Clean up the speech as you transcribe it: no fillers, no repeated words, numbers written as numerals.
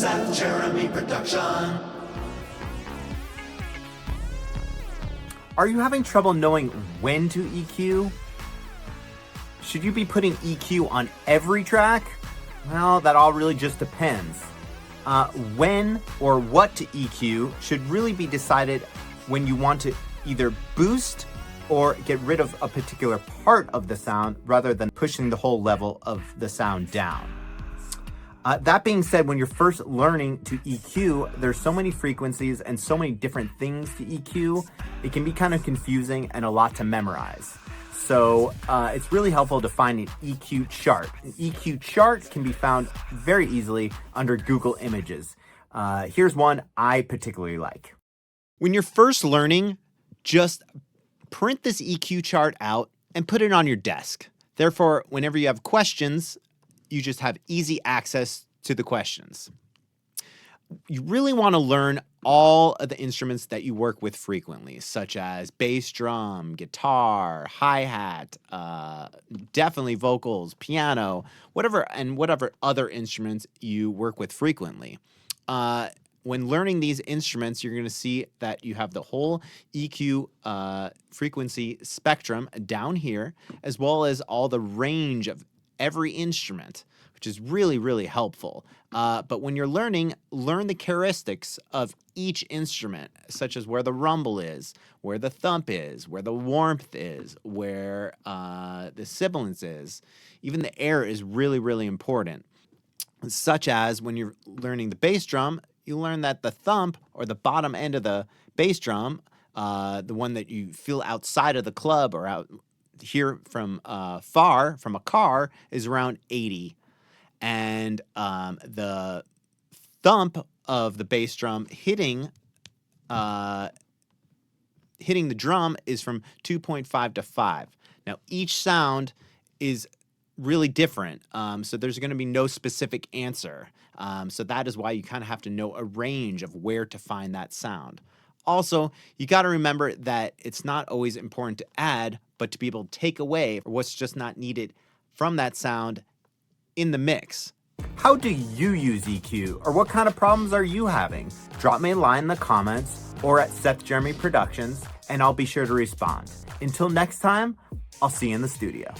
Seth Jeremy production. Are you having trouble knowing when to EQ? Should you be putting EQ on every track? Well, that all really just depends. When or what to EQ should really be decided when you want to either boost or get rid of a particular part of the sound rather than pushing the whole level of the sound down. That being said, when you're first learning to EQ, there's so many frequencies and so many different things to EQ, it can be kind of confusing and a lot to memorize. So it's really helpful to find an EQ chart. An EQ chart can be found very easily under Google Images. Here's one I particularly like. When you're first learning, just print this EQ chart out and put it on your desk. Therefore, whenever you have questions, you just have easy access to the questions. You really want to learn all of the instruments that you work with frequently, such as bass drum, guitar, hi-hat, definitely vocals, piano, whatever other instruments you work with frequently. When learning these instruments, you're going to see that you have the whole EQ frequency spectrum down here, as well as all the range of every instrument, which is really, really helpful. But when you're learn the characteristics of each instrument, such as where the rumble is, where the thump is, where the warmth is, where the sibilance is. Even the air is really, really important. Such as when you're learning the bass drum, you learn that the thump, or the bottom end of the bass drum, the one that you feel outside of the club or out here from far from a car, is around 80. And the thump of the bass drum hitting the drum is from 2.5 to 5. Now, each sound is really different, so there's going to be no specific answer. So that is why you kind of have to know a range of where to find that sound. Also, you got to remember that it's not always important to add, but to be able to take away what's just not needed from that sound in the mix. How do you use EQ, or what kind of problems are you having? Drop me a line in the comments or at Seth Jeremy Productions, and I'll be sure to respond. Until next time, I'll see you in the studio.